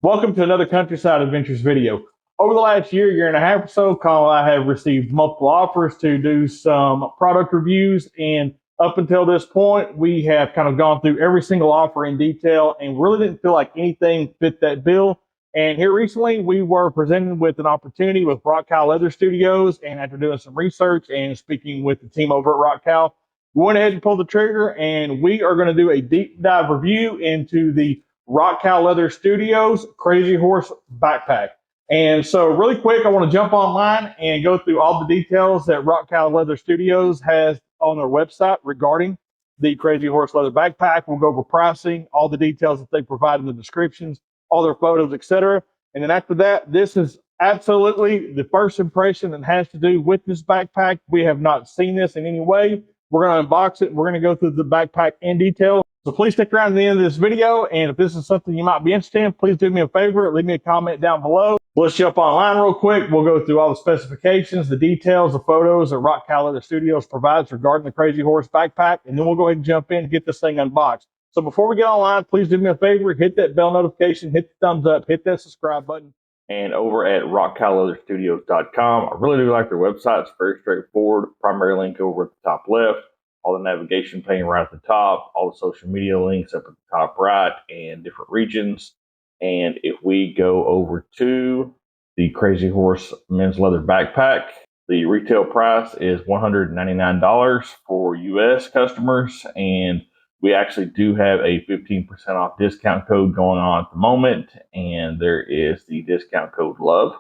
Welcome to another Countryside Adventures video. Over the last year and a half or so, Colin and I have received multiple offers to do some product reviews, and up until this point, we have kind of gone through every single offer in detail and really didn't feel like anything fit that bill. And here recently, we were presented with an opportunity with RockCow Leather Studios, and after doing some research and speaking with the team over at RockCow, we went ahead and pulled the trigger, and we are going to do a deep dive review into the RockCow Leather Studios Crazy Horse Backpack. And so, really quick, I want to jump online and go through all the details that RockCow Leather Studios has on their website regarding the Crazy Horse Leather Backpack. We'll go over pricing, all the details that they provide in the descriptions, all their photos, etc. And then after that, this is absolutely the first impression that has to do with this backpack. We have not seen this in any way. We're going to unbox it. We're going to go through the backpack in detail. So please stick around to the end of this video. And if this is something you might be interested in, please do me a favor. Leave me a comment down below. Let's jump online real quick. We'll go through all the specifications, the details, the photos that RockCow Leather Studios provides regarding the Crazy Horse Backpack. And then we'll go ahead and jump in and get this thing unboxed. So before we get online, please do me a favor. Hit that bell notification, hit the thumbs up, hit that subscribe button. And over at rockcowleatherstudios.com, I really do like their website. It's very straightforward. Primary link over at the top left. All the navigation pane right at the top, all the social media links up at the top right, and different regions. And if we go over to the Crazy Horse Men's Leather Backpack, the retail price is $199 for US customers, and we actually do have a 15% off discount code going on at the moment, and there is the discount code LOVE.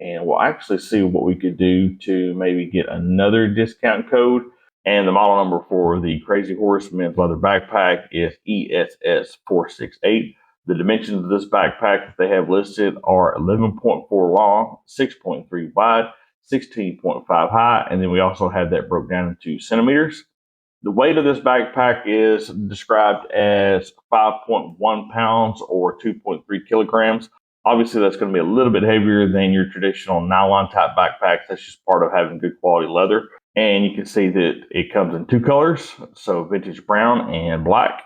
And we'll actually see what we could do to maybe get another discount code. And the model number for the Crazy Horse Men's Leather Backpack is ESS468. The dimensions of this backpack that they have listed are 11.4 long, 6.3 wide, 16.5 high, and then we also have that broke down into centimeters. The weight of this backpack is described as 5.1 pounds or 2.3 kilograms. Obviously, that's going to be a little bit heavier than your traditional nylon type backpacks. That's just part of having good quality leather. And you can see that it comes in two colors, so vintage brown and black.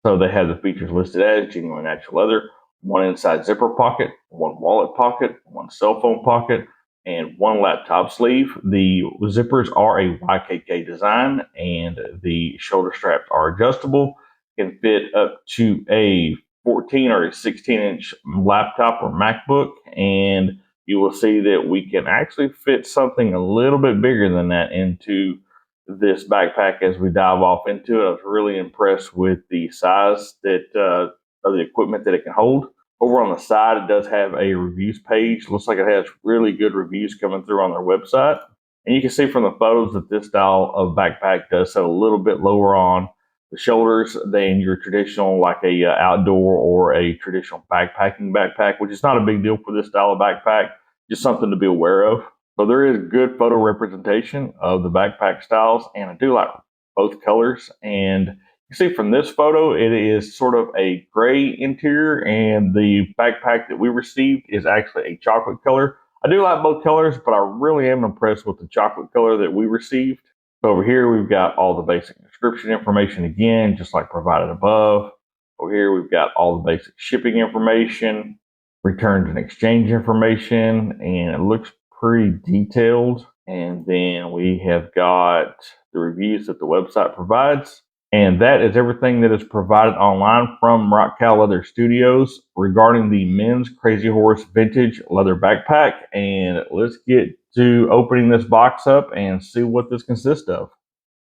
So they have the features listed as genuine natural leather, one inside zipper pocket, one wallet pocket, one cell phone pocket, and one laptop sleeve. The zippers are a YKK design, and the shoulder straps are adjustable. Can fit up to a 14 or a 16-inch laptop or MacBook, and you will see that we can actually fit something a little bit bigger than that into this backpack as we dive off into it. I was really impressed with the size that of the equipment that it can hold. Over on the side, it does have a reviews page. Looks like it has really good reviews coming through on their website. And you can see from the photos that this style of backpack does set a little bit lower on the shoulders than your traditional, like a outdoor or a traditional backpacking backpack, which is not a big deal for this style of backpack, just something to be aware of. So there is good photo representation of the backpack styles, and I do like both colors. And you see from this photo, it is sort of a gray interior, and the backpack that we received is actually a chocolate color. I do like both colors, but I really am impressed with the chocolate color that we received. So over here, we've got all the basic description information again, just like provided above. Over here, we've got all the basic shipping information, returns and exchange information, and it looks pretty detailed. And then we have got the reviews that the website provides. And that is everything that is provided online from RockCow Leather Studios regarding the men's Crazy Horse Vintage Leather Backpack. And let's get to opening this box up and see what this consists of.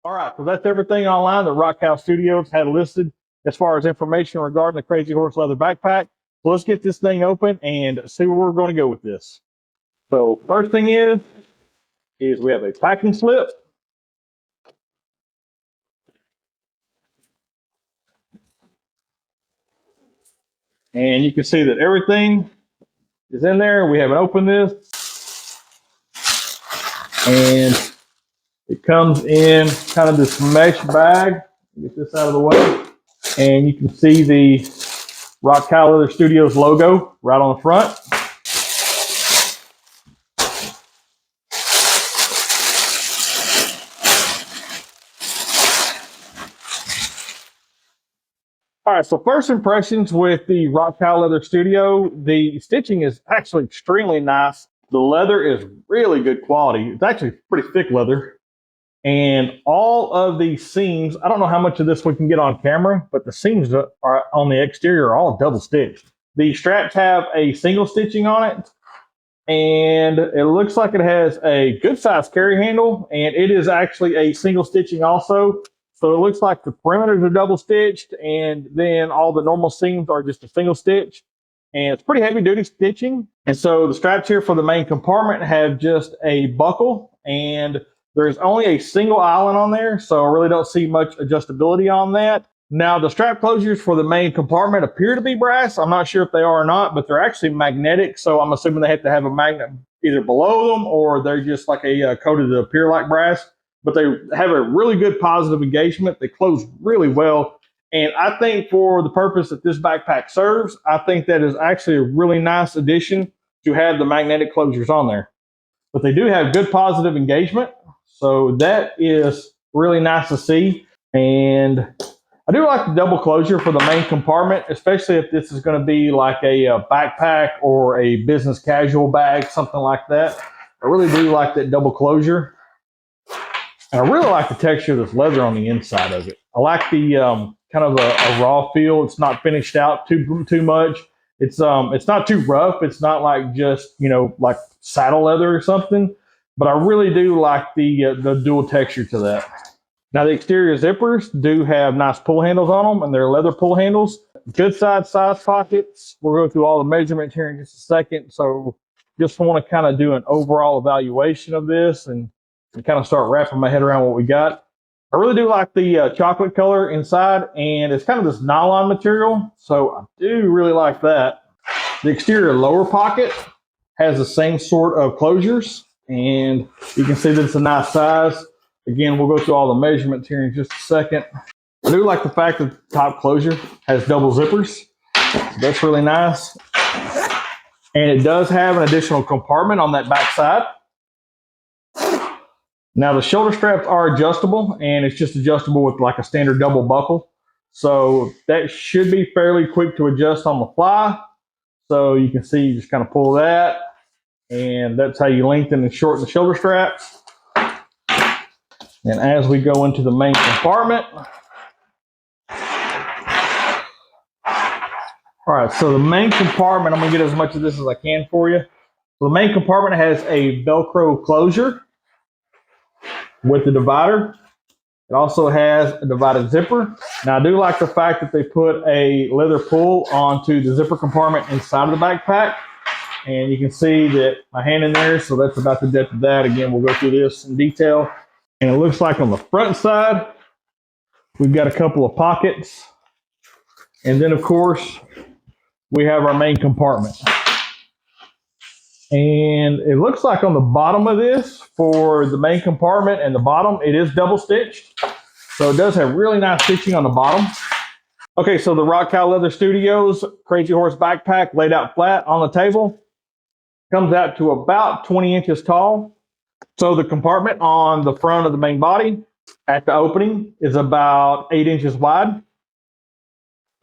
All right, so that's everything online that RockCow Studios had listed as far as information regarding the Crazy Horse Leather Backpack. So let's get this thing open and see where we're going to go with this. So first thing is we have a packing slip. And you can see that everything is in there. We haven't opened this. And it comes in kind of this mesh bag. Get this out of the way. And you can see the RockCow Leather Studios logo right on the front. All right, so first impressions with the RockCow Leather Studio, the stitching is actually extremely nice. The leather is really good quality. It's actually pretty thick leather. And all of these seams, I don't know how much of this we can get on camera, but the seams are on the exterior are all double stitched. The straps have a single stitching on it, and it looks like it has a good size carry handle, and it is actually a single stitching also. So it looks like the perimeters are double stitched, and then all the normal seams are just a single stitch. And it's pretty heavy duty stitching. And so the straps here for the main compartment have just a buckle, and there's only a single Allen on there, so I really don't see much adjustability on that. Now, the strap closures for the main compartment appear to be brass. I'm not sure if they are or not, but they're actually magnetic, so I'm assuming they have to have a magnet either below them or they're just like a coated to appear like brass. But they have a really good positive engagement. They close really well. And I think for the purpose that this backpack serves, I think that is actually a really nice addition to have the magnetic closures on there. But they do have good positive engagement. So that is really nice to see. And I do like the double closure for the main compartment, especially if this is going to be like a backpack or a business casual bag, something like that. I really do like that double closure. And I really like the texture of this leather on the inside of it. I like the kind of a raw feel. It's not finished out too much. It's not too rough. It's not like just, like saddle leather or something. But I really do like the dual texture to that. Now, the exterior zippers do have nice pull handles on them, and they're leather pull handles. Good size pockets. We'll go through all the measurements here in just a second. So just want to kind of do an overall evaluation of this and kind of start wrapping my head around what we got. I really do like the chocolate color inside, and it's kind of this nylon material. So I do really like that. The exterior lower pocket has the same sort of closures, and you can see that it's a nice size. Again, we'll go through all the measurements here in just a second. I do like the fact that the top closure has double zippers. So that's really nice. And it does have an additional compartment on that back side. Now, the shoulder straps are adjustable, and it's just adjustable with like a standard double buckle. So that should be fairly quick to adjust on the fly. So you can see, you just kind of pull that, and that's how you lengthen and shorten the shoulder straps. And as we go into the main compartment, all right, so the main compartment, I'm gonna get as much of this as I can for you. So the main compartment has a Velcro closure with the divider. It also has a divided zipper. Now, I do like the fact that they put a leather pull onto the zipper compartment inside of the backpack. And you can see that my hand in there, so that's about the depth of that. Again, we'll go through this in detail. And it looks like on the front side, we've got a couple of pockets. And then, of course, we have our main compartment. And it looks like on the bottom of this, for the main compartment and the bottom, it is double stitched. So it does have really nice stitching on the bottom. Okay, so the RockCow Leather Studios Crazy Horse backpack laid out flat on the table comes out to about 20 inches tall. So the compartment on the front of the main body at the opening is about 8 inches wide.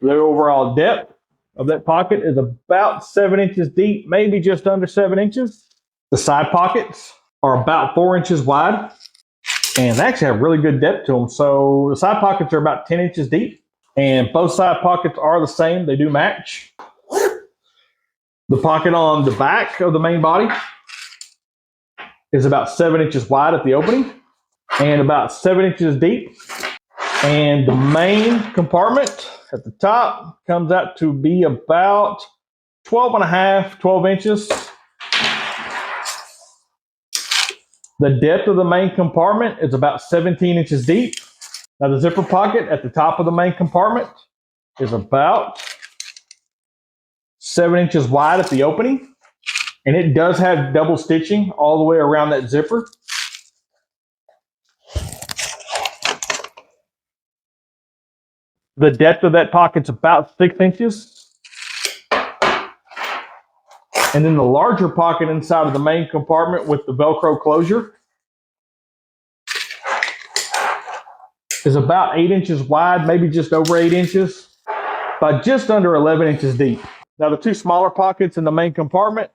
The overall depth of that pocket is about 7 inches deep, maybe just under 7 inches. The side pockets are about 4 inches wide, and they actually have really good depth to them. So the side pockets are about 10 inches deep, and both side pockets are the same. They do match. The pocket on the back of the main body is about 7 inches wide at the opening and about 7 inches deep. And the main compartment at the top comes out to be about 12 inches. The depth of the main compartment is about 17 inches deep. Now, the zipper pocket at the top of the main compartment is about 7 inches wide at the opening. And it does have double stitching all the way around that zipper. The depth of that pocket's about 6 inches. And then the larger pocket inside of the main compartment with the Velcro closure is about 8 inches wide, maybe just over 8 inches. by just under 11 inches deep. Now the two smaller pockets in the main compartment,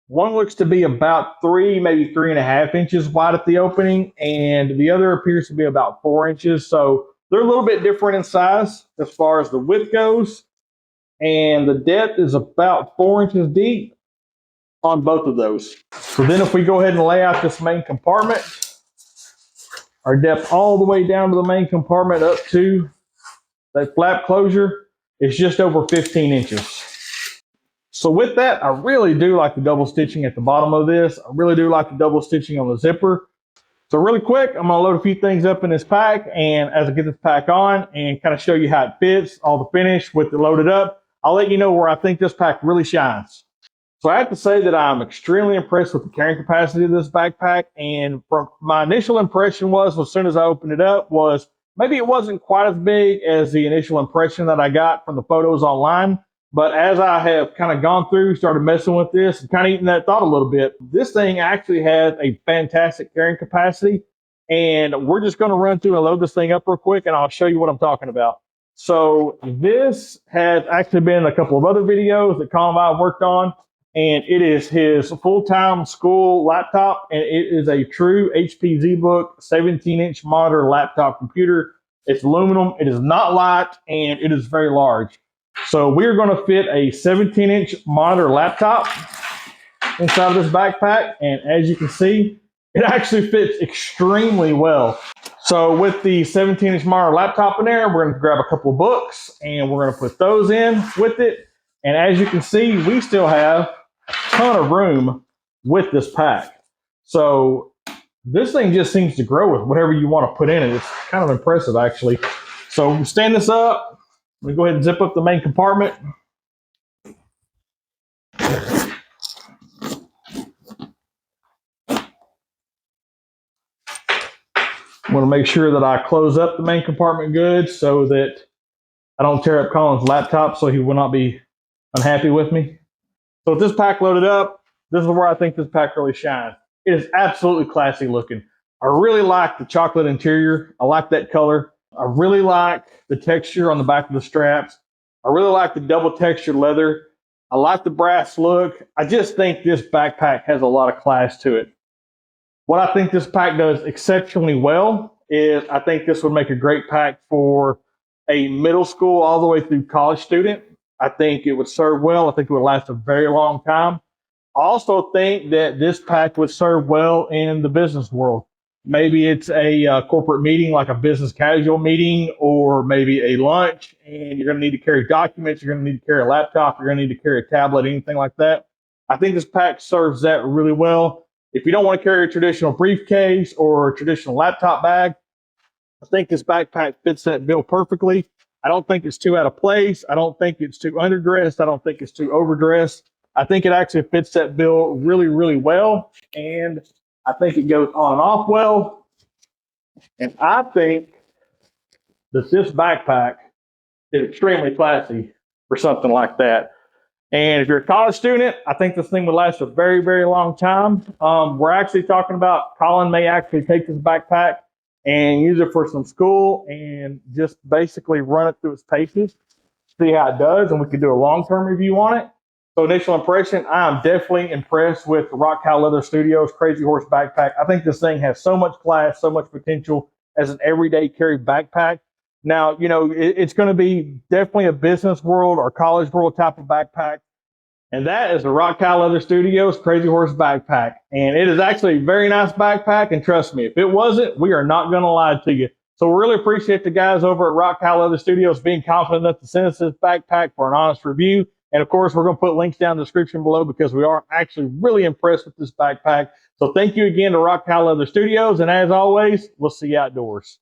one looks to be about 3, maybe 3.5 inches wide at the opening, and the other appears to be about 4 inches. So they're a little bit different in size as far as the width goes, and the depth is about 4 inches deep on both of those. So then if we go ahead and lay out this main compartment, our depth all the way down to the main compartment up to that flap closure is just over 15 inches. So with that, I really do like the double stitching at the bottom of this. I really do like the double stitching on the zipper. So really quick, I'm gonna load a few things up in this pack, and as I get this pack on and kind of show you how it fits, all the finish with it loaded up, I'll let you know where I think this pack really shines. So I have to say that I'm extremely impressed with the carrying capacity of this backpack, and from my initial impression was, as soon as I opened it up, was maybe it wasn't quite as big as the initial impression that I got from the photos online. But as I have kind of gone through, started messing with this, and kind of eating that thought a little bit, this thing actually has a fantastic carrying capacity. And we're just going to run through and load this thing up real quick, and I'll show you what I'm talking about. So this has actually been in a couple of other videos that Colin and I worked on, and it is his full-time school laptop, and it is a true HP ZBook 17-inch monitor laptop computer. It's aluminum, it is not light, and it is very large. So we're going to fit a 17-inch monitor laptop inside of this backpack, and as you can see, it actually fits extremely well. So with the 17-inch monitor laptop in there, we're going to grab a couple of books, and we're going to put those in with it. And as you can see, we still have a ton of room with this pack. So this thing just seems to grow with whatever you want to put in it. It's kind of impressive, actually. So stand this up. We go ahead and zip up the main compartment. I want to make sure that I close up the main compartment good so that I don't tear up Colin's laptop, so he will not be unhappy with me. So with this pack loaded up, this is where I think this pack really shines. It is absolutely classy looking. I really like the chocolate interior. I like that color. I really like the texture on the back of the straps. I really like the double textured leather. I like the brass look. I just think this backpack has a lot of class to it. What I think this pack does exceptionally well is I think this would make a great pack for a middle school all the way through college student. I think it would serve well. I think it would last a very long time. I also think that this pack would serve well in the business world. Maybe it's a corporate meeting, like a business casual meeting, or maybe a lunch, and you're going to need to carry documents, you're going to need to carry a laptop, you're going to need to carry a tablet, anything like that. I think this pack serves that really well. If you don't want to carry a traditional briefcase or a traditional laptop bag, I think this backpack fits that bill perfectly. I don't think it's too out of place. I don't think it's too underdressed. I don't think it's too overdressed. I think it actually fits that bill really, really well. And I think it goes on and off well. And I think that this backpack is extremely classy for something like that. And if you're a college student, I think this thing would last a very, very long time. We're actually talking about Colin may actually take this backpack and use it for some school and just basically run it through its paces, see how it does, and we could do a long-term review on it. So initial impression, I'm definitely impressed with the RockCow Leather Studios Crazy Horse backpack. I think this thing has so much class, so much potential as an everyday carry backpack. Now, you know, it's going to be definitely a business world or college world type of backpack. And that is the RockCow Leather Studios Crazy Horse backpack. And it is actually a very nice backpack. And trust me, if it wasn't, we are not going to lie to you. So we really appreciate the guys over at RockCow Leather Studios being confident enough to send us this backpack for an honest review. And of course, we're going to put links down in the description below because we are actually really impressed with this backpack. So thank you again to RockCow Leather Studios. And as always, we'll see you outdoors.